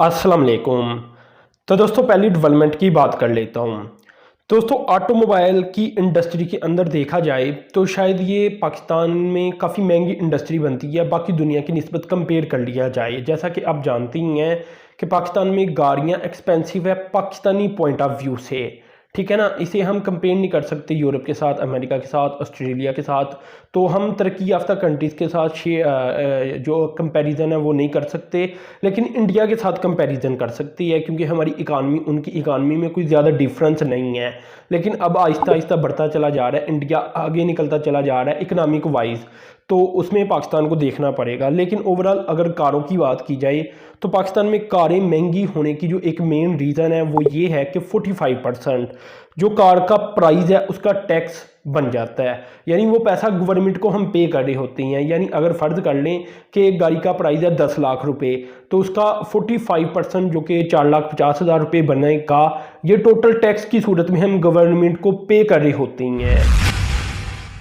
अस्सलाम वालेकुम। तो दोस्तों पहली डेवलपमेंट की बात कर लेता हूँ। दोस्तों ऑटोमोबाइल की इंडस्ट्री के अंदर देखा जाए तो शायद ये पाकिस्तान में काफ़ी महंगी इंडस्ट्री बनती है बाकी दुनिया की निस्बत कंपेयर कर लिया जाए। जैसा कि आप जानती ही हैं कि पाकिस्तान में गाड़ियाँ एक्सपेंसिव है पाकिस्तानी पॉइंट ऑफ व्यू से, ठीक है ना। इसे हम कंपेयर नहीं कर सकते यूरोप के साथ, अमेरिका के साथ, ऑस्ट्रेलिया के साथ। तो हम तरक्की याफ्ता कंट्रीज़ के साथ जो कंपैरिजन है वो नहीं कर सकते, लेकिन इंडिया के साथ कंपैरिजन कर सकती है क्योंकि हमारी इकानमी उनकी इकानमी में कोई ज़्यादा डिफरेंस नहीं है। लेकिन अब आहिस्ता आहिस्ता बढ़ता चला जा रहा है, इंडिया आगे निकलता चला जा रहा है इकनॉमिक वाइज, तो उसमें पाकिस्तान को देखना पड़ेगा। लेकिन ओवरऑल अगर कारों की बात की जाए तो पाकिस्तान में कारें महंगी होने की जो एक मेन रीज़न है वो ये है कि 45% जो कार का प्राइस है उसका टैक्स बन जाता है, यानी वो पैसा गवर्नमेंट को हम पे कर रहे होते हैं। यानी अगर फ़र्ज़ कर लें कि एक गाड़ी का प्राइस है 10 लाख रुपए, तो उसका 45% जो कि 4,50,000 रुपये बनने का, ये टोटल टैक्स की सूरत में हम गवर्नमेंट को पे कर रहे होते हैं।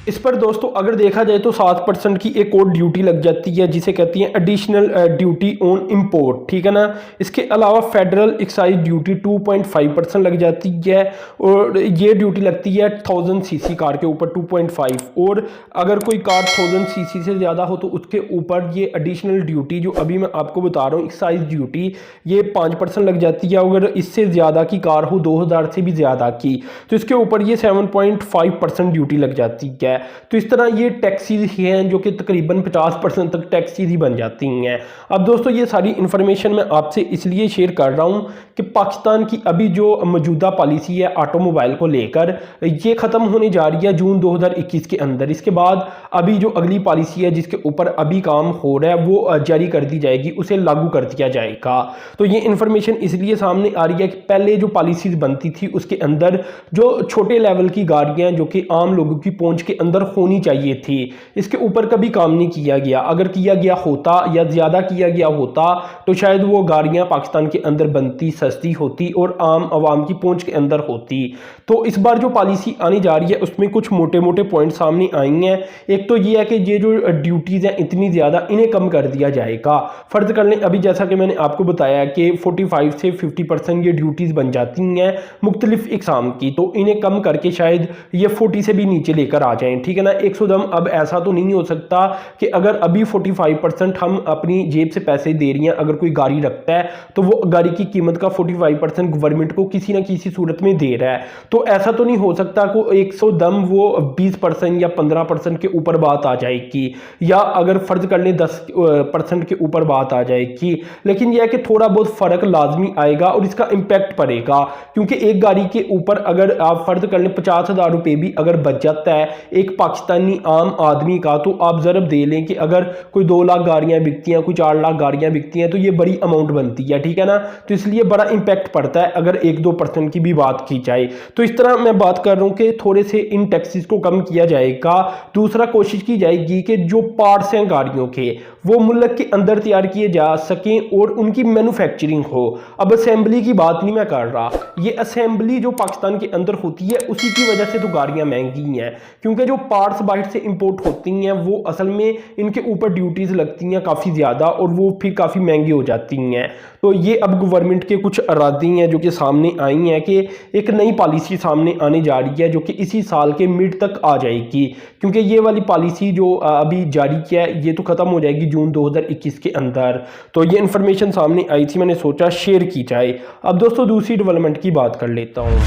इस पर दोस्तों अगर देखा जाए तो 7% की एक और ड्यूटी लग जाती है जिसे कहती हैं एडिशनल ड्यूटी ऑन इंपोर्ट, ठीक है ना। इसके अलावा फेडरल एक्साइज ड्यूटी 2.5% लग जाती है और ये ड्यूटी लगती है 1000 सीसी कार के ऊपर 2.5, और अगर कोई कार 1000 सीसी से ज़्यादा हो तो उसके ऊपर ये एडिशनल ड्यूटी जो अभी मैं आपको बता रहा हूँ एक्साइज ड्यूटी, ये 5% लग जाती है। अगर इससे ज़्यादा की कार हो 2000 से भी ज़्यादा की तो इसके ऊपर ये 7.5% ड्यूटी लग जाती है। तो इस तरह ये टैक्सीज हैं जो कि तकरीबन 50% तक टैक्सीज ही बन जाती हैं। अब दोस्तों ये सारी इन्फॉर्मेशन मैं आपसे इसलिए शेयर कर रहा हूँ कि पाकिस्तान की अभी जो मौजूदा पॉलिसी है ऑटोमोबाइल को लेकर, ये ख़त्म होने जा रही है जून 2021 के अंदर। इसके बाद अभी जो अगली पॉलिसी है जिसके ऊपर अभी काम हो रहा है वो जारी कर दी जाएगी, उसे लागू कर दिया जाएगा। तो ये इन्फॉर्मेशन इसलिए सामने आ रही है कि पहले जो पॉलिसीज बनती थी उसके अंदर जो छोटे लेवल की गाड़ियाँ जो कि आम लोगों की पहुँच के अंदर होनी चाहिए थी, इसके ऊपर कभी काम नहीं किया गया। अगर किया गया होता या ज़्यादा किया गया होता तो शायद वो गाड़ियाँ पाकिस्तान के अंदर बनती, सस्ती होती और आम आवाम की पहुंच के अंदर होती। तो इस बार जो पॉलिसी आने जा रही है उसमें कुछ मोटे मोटे पॉइंट सामने आई हैं। एक तो ये है कि ये जो ड्यूटीज़ हैं इतनी ज़्यादा, इन्हें कम कर दिया जाएगा। फ़र्ज़ कर लें अभी जैसा कि मैंने आपको बताया कि 45 से 50% ये ड्यूटीज़ बन जाती हैं मुख्तलिफ इक़साम की, तो इन्हें कम करके शायद ये 40 से भी नीचे लेकर आ जाएँ, ठीक है ना। 100 दम अब ऐसा तो नहीं हो सकता कि अगर अभी 45% हम अपनी जेब से पैसे दे रही हैं, अगर कोई गाड़ी रखता है तो वो गाड़ी की कीमत का 45% गवर्नमेंट को किसी ना किसी सूरत में दे रहा है। तो ऐसा तो नहीं हो सकता को 100 दम वो 20% या 15% के ऊपर बात आ जाएगी, या अगर फर्ज कर लें 10% के ऊपर बात आ जाएगी। लेकिन यह है कि थोड़ा बहुत फ़र्क लाजमी आएगा और इसका इम्पैक्ट पड़ेगा, क्योंकि एक गाड़ी के ऊपर अगर आप फर्ज कर लें 50,000 रुपये भी अगर बच जाता है एक पाकिस्तानी आम आदमी का, तो आप ज़रब दे लें कि अगर कोई 2 लाख गाड़ियाँ बिकती हैं, कोई 4 लाख गाड़ियाँ बिकती हैं, तो ये बड़ी अमाउंट बनती है, ठीक है ना। तो इसलिए बड़ा इम्पैक्ट पड़ता है अगर 1-2% की भी बात की जाए। तो इस तरह मैं बात कर रहा हूँ कि थोड़े से इन टैक्सेस को कम किया जाएगा। दूसरा, कोशिश की जाएगी कि जो पार्ट्स हैं गाड़ियों के वो मुल्क के अंदर तैयार किए जा सकें और उनकी मैन्युफैक्चरिंग हो। अब असेंबली की बात नहीं मैं कर रहा, ये असेंबली जो पाकिस्तान के अंदर होती है उसी की वजह से तो गाड़ियाँ महंगी हैं, क्योंकि जो पार्ट्स बाहर से इंपोर्ट होती हैं वो असल में इनके ऊपर ड्यूटीज़ लगती हैं काफ़ी ज़्यादा और वो फिर काफ़ी महंगी हो जाती हैं। तो ये अब गवर्नमेंट के कुछ इरादे हैं जो कि सामने आई हैं कि एक नई पॉलिसी सामने आने जा रही है जो कि इसी साल के मिड तक आ जाएगी, क्योंकि ये वाली पॉलिसी जो अभी जारी किया है ये तो ख़त्म हो जाएगी जून 2021 के अंदर। तो ये इन्फॉर्मेशन सामने आई थी, मैंने सोचा शेयर की जाए। अब दोस्तों दूसरी डेवलपमेंट की बात कर लेता हूँ।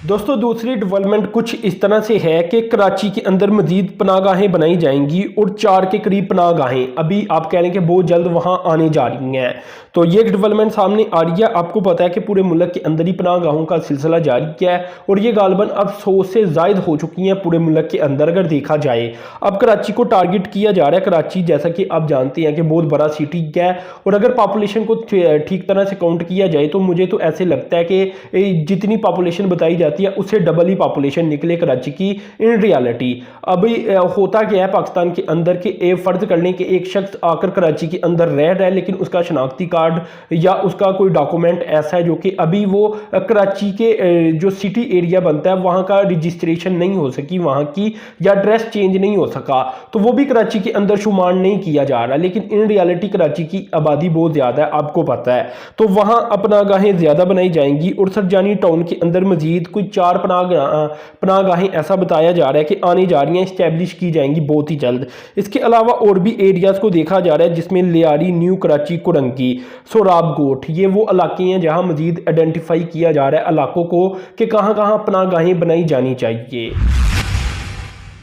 दोस्तों दूसरी डेवलपमेंट कुछ इस तरह से है कि कराची के अंदर मजीद पनाहगाहें बनाई जाएंगी और 4 के करीब पनाहगाहें अभी आप कह रहे हैं कि बहुत जल्द वहां आने जा रही हैं। तो ये डेवलपमेंट सामने आ रही है। आपको पता है कि पूरे मुल्क के अंदर ही पनाहगाहों का सिलसिला जारी किया है और ये गालबन अब 100 से ज़ायद हो चुकी हैं पूरे मुल्क के अंदर अगर देखा जाए। अब कराची को टारगेट किया जा रहा है। कराची जैसा कि आप जानते हैं कि बहुत बड़ा सिटी है और अगर पॉपुलेशन को ठीक तरह से काउंट किया जाए तो मुझे तो ऐसे लगता है कि जितनी पॉपुलेशन बताई जाती है उससे डबल ही पॉपुलेशन निकले कराची की इन रियलिटी। अभी होता क्या है पाकिस्तान के अंदर के फ़र्ज कर लें कि एक शख्स आकर कराची के अंदर रह रहा है, लेकिन उसका शनाख्ती कार्ड या उसका कोई डॉक्यूमेंट ऐसा है जो कि अभी वो कराची के जो सिटी एरिया बनता है वहाँ का रजिस्ट्रेशन नहीं हो सकी वहाँ की, या एड्रेस चेंज नहीं हो सका, तो वो भी कराची के अंदर शुमार नहीं किया जा रहा। लेकिन इन रियलिटी कराची की आबादी बहुत ज़्यादा है, आपको पता है, तो वहाँ पनागाहें ज़्यादा बनाई जाएंगी। और सरजानी टाउन के अंदर मजीद कोई 4 पनागाहें ऐसा बताया जा रहा है कि आने जा रही हैं, इस्टेब्लिश की जाएंगी बहुत ही जल्द। इसके अलावा और भी एरियाज़ को देखा जा रहा है जिसमें लियारी, न्यू कराची, कुरंगी, सोराब गोट, ये वो इलाके हैं जहां मजीद आइडेंटिफाई किया जा रहा है इलाकों को कि कहां कहां पनागाहें बनाई जानी चाहिए।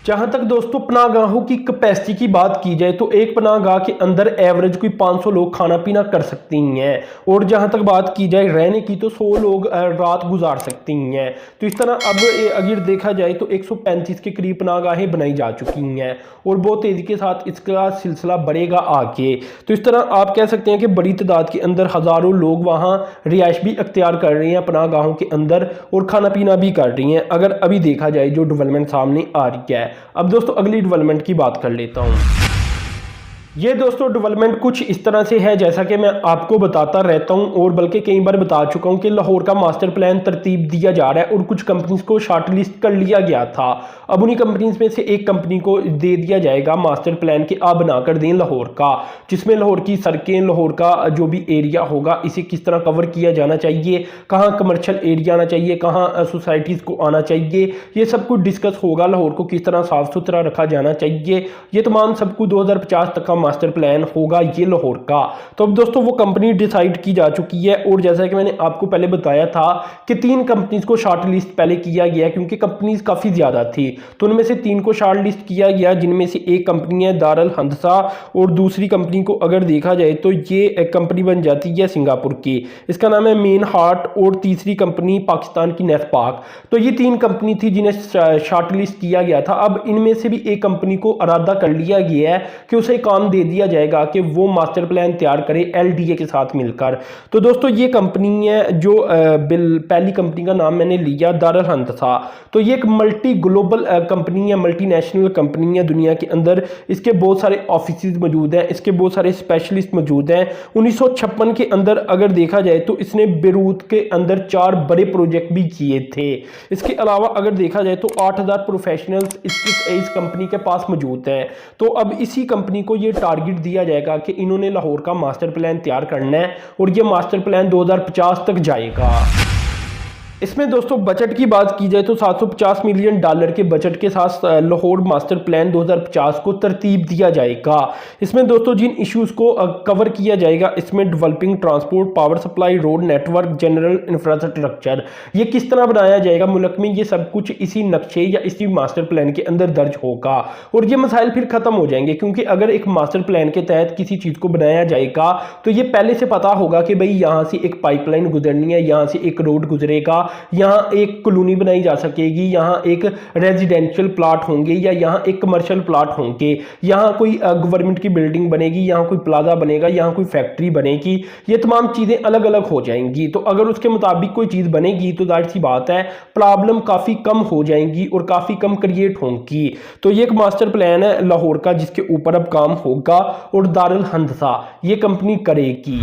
जहाँ तक दोस्तों पनागाहों की कैपेसिटी की बात की जाए तो एक पनागाह के अंदर एवरेज कोई 500 लोग खाना पीना कर सकती हैं, और जहाँ तक बात की जाए रहने की तो 100 लोग रात गुजार सकती हैं। तो इस तरह अब अगर देखा जाए तो 135 के करीब पनागाहें बनाई जा चुकी हैं और बहुत तेज़ी के साथ इसका सिलसिला बढ़ेगा आगे। तो इस तरह आप कह सकते हैं कि बड़ी तादाद के अंदर हज़ारों लोग वहाँ रिहाइश भी अख्तियार कर रहे हैं पनागाहों के अंदर, और खाना पीना भी कर रही हैं, अगर अभी देखा जाए जो डेवलपमेंट सामने आ रही है। अब दोस्तों अगली डेवलपमेंट की बात कर लेता हूं। ये दोस्तों डेवलपमेंट कुछ इस तरह से है जैसा कि मैं आपको बताता रहता हूं, और बल्कि कई बार बता चुका हूं कि लाहौर का मास्टर प्लान तरतीब दिया जा रहा है और कुछ कंपनीज को शॉर्ट लिस्ट कर लिया गया था। अब उन्हीं कंपनीज में से एक कंपनी को दे दिया जाएगा मास्टर प्लान के आप बनाकर दें लाहौर का, जिसमें लाहौर की सड़कें, लाहौर का जो भी एरिया होगा इसे किस तरह कवर किया जाना चाहिए, कहाँ कमर्शियल एरिया आना चाहिए, कहाँ सोसाइटीज़ को आना चाहिए, ये सब कुछ डिस्कस होगा। लाहौर को किस तरह साफ सुथरा रखा जाना चाहिए, ये तमाम सब कुछ 2050 तक का मास्टर प्लान होगा ये लाहौर का। तो अब दोस्तों वो कंपनी डिसाइड की जा चुकी है, और जैसा कि मैंने आपको पहले बताया था कि 3 कंपनीज को शॉर्ट लिस्ट पहले किया गया क्योंकि कंपनीज काफ़ी ज़्यादा थी, तो उनमें से 3 को शॉर्ट लिस्ट किया गया, जिनमें से एक कंपनी है दारुल हंदसा, और दूसरी कंपनी को अगर देखा जाए तो ये एक कंपनी बन जाती है सिंगापुर की, इसका नाम है मेन हार्ट, और तीसरी कंपनी पाकिस्तान की नेफपाक। तो ये 3 कंपनी थी जिन्हें शॉर्ट लिस्ट किया गया था। अब इनमें से भी एक कंपनी को इरादा कर लिया गया है कि उसे काम दे दिया जाएगा कि वो मास्टर प्लान तैयार करे एलडीए के साथ मिलकर। तो दोस्तों ये कंपनी है जो पहली कंपनी का नाम मैंने लिया दारुल हंदसा। तो ये एक मल्टी ग्लोबल कंपनी है, मल्टीनेशनल कंपनी है दुनिया के अंदर, इसके बहुत सारे ऑफिसेज मौजूद हैं, इसके बहुत सारे स्पेशलिस्ट मौजूद हैं। 1956 के अंदर अगर देखा जाए तो इसने बेरूत के अंदर 4 बड़े प्रोजेक्ट भी किए थे। इसके अलावा अगर देखा जाए तो 8000 प्रोफेशनल्स इस कंपनी के पास मौजूद हैं। तो अब इसी कंपनी को ये टारगेट दिया जाएगा कि इन्होंने लाहौर का मास्टर प्लान तैयार करना है, और ये मास्टर प्लान 2050 तक जाएगा। इसमें दोस्तों बजट की बात की जाए तो $750 मिलियन के बजट के साथ लाहौर मास्टर प्लान 2050 को तरतीब दिया जाएगा। इसमें दोस्तों जिन इश्यूज़ को कवर किया जाएगा, इसमें developing transport, power supply, road network, general infrastructure, ये किस तरह बनाया जाएगा मुल्क में, ये सब कुछ इसी नक्शे या इसी मास्टर प्लान के अंदर दर्ज होगा। और ये मसाइल फिर ख़त्म हो जाएंगे, क्योंकि अगर एक मास्टर प्लान के तहत किसी चीज़ को बनाया जाएगा तो ये पहले से पता होगा कि भाई यहाँ से एक पाइपलाइन गुजरनी है, यहाँ से एक रोड गुजरेगा, यहाँ एक कॉलोनी बनाई जा सकेगी, यहाँ एक रेजिडेंशियल प्लाट होंगे, या यहाँ एक कमर्शियल प्लाट होंगे, यहाँ कोई गवर्नमेंट की बिल्डिंग बनेगी, यहाँ कोई प्लाजा बनेगा, यहाँ कोई फैक्ट्री बनेगी, ये तमाम चीज़ें अलग अलग हो जाएंगी। तो अगर उसके मुताबिक कोई चीज़ बनेगी तो जाहिर सी बात है प्रॉब्लम काफ़ी कम हो जाएंगी और काफ़ी कम क्रिएट होंगी। तो ये एक मास्टर प्लान है लाहौर का जिसके ऊपर अब काम होगा, और दारुल हंदसा ये कंपनी करेगी।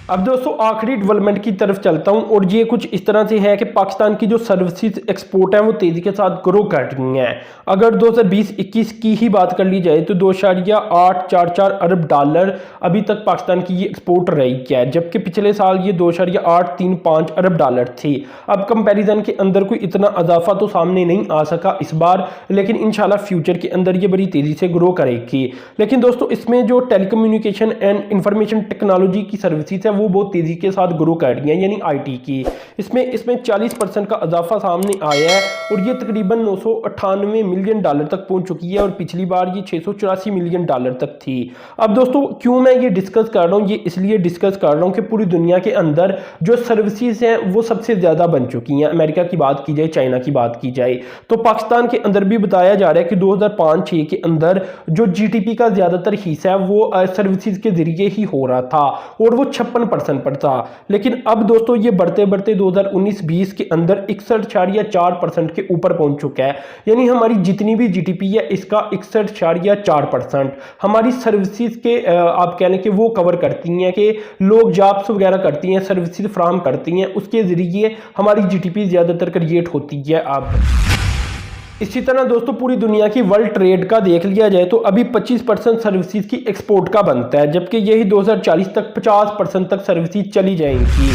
अब दोस्तों आखिरी डेवलपमेंट की तरफ चलता हूं, और ये कुछ इस तरह से है कि पाकिस्तान की जो सर्विसेज एक्सपोर्ट है वो तेज़ी के साथ ग्रो कर रही हैं। अगर 2020-21 की ही बात कर ली जाए तो $2.844 अरब अभी तक पाकिस्तान की ये एक्सपोर्ट रही है, जबकि पिछले साल ये $2.835 अरब थी। अब कंपैरिजन के अंदर कोई इतना इजाफा तो सामने नहीं आ सका इस बार, लेकिन इंशाल्लाह फ्यूचर के अंदर ये बड़ी तेज़ी से ग्रो करेगी। लेकिन दोस्तों इसमें जो टेलीकम्युनिकेशन एंड इंफॉर्मेशन टेक्नोलॉजी की सर्विसेज है वो बहुत तेज़ी के साथ ग्रो कर रही है, यानी आईटी की। इसमें 40% का इजाफा सामने आया है, और ये तकरीबन $998 मिलियन तक पहुंच चुकी है, और पिछली बार ये $684 मिलियन तक थी। अब दोस्तों क्यों मैं ये डिस्कस कर रहा हूँ, ये इसलिए डिस्कस कर रहा हूँ कि पूरी दुनिया के अंदर जो सर्विसेज हैं वो सबसे ज़्यादा बन चुकी हैं। अमेरिका की बात की जाए, चाइना की बात की जाए, तो पाकिस्तान के अंदर भी बताया जा रहा है कि 2005-6 के अंदर जो जीडीपी का ज़्यादातर हिस्सा है वो सर्विसेज के जरिए ही हो रहा था, और वो 56 53% पर था, लेकिन अब दोस्तों ये बढ़ते बढ़ते 2019-20 के अंदर 61.4% के ऊपर पहुंच चुका है। यानी हमारी जितनी भी जीडीपी है इसका 61.4% हमारी सर्विसेज के आप कह लें कि वो कवर करती हैं, कि लोग जॉब्स वगैरह करती हैं, सर्विसेज फ्राहम करती हैं, उसके ज़रिए हमारी जीडीपी ज़्यादातर क्रिएट होती है। अब इसी तरह दोस्तों पूरी दुनिया की वर्ल्ड ट्रेड का देख लिया जाए तो अभी 25% सर्विसेज की एक्सपोर्ट का बनता है, जबकि यही 2040 तक 50% तक सर्विसेज चली जाएंगी।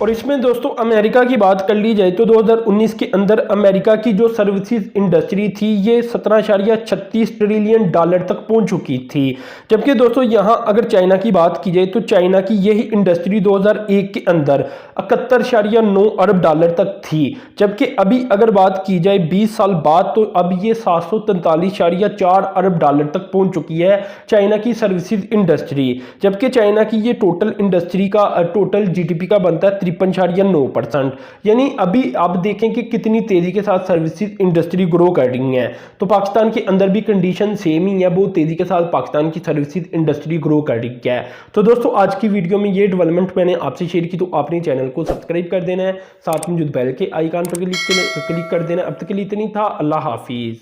और इसमें दोस्तों अमेरिका की बात कर ली जाए तो 2019 के अंदर अमेरिका की जो सर्विसेज इंडस्ट्री थी ये 17.36 ट्रिलियन डॉलर तक पहुंच चुकी थी। जबकि दोस्तों यहाँ अगर चाइना की बात की जाए तो चाइना की यही इंडस्ट्री 2001 के अंदर 71.9 अरब डॉलर तक थी, जबकि अभी अगर बात की जाए 20 साल बाद तो अब ये 743.4 अरब डॉलर तक पहुंच चुकी है चाइना की सर्विसेज इंडस्ट्री। जबकि चाइना की ये टोटल इंडस्ट्री का टोटल जीडीपी का बनता है 53.9%। यानी अभी आप देखें कि कितनी तेजी के साथ सर्विसेज इंडस्ट्री ग्रो कर रही है। तो पाकिस्तान के अंदर भी कंडीशन सेम ही है, बहुत तेजी के साथ पाकिस्तान की सर्विसेज इंडस्ट्री ग्रो कर रही है। तो दोस्तों आज की वीडियो में ये डेवलपमेंट मैंने आपसे शेयर की, तो आपने चैनल को सब्सक्राइब कर देना है, साथ में जो बेल के आइकन पर क्लिक कर देना है। अब तक के लिए इतनी था। अल्लाह हाफिज।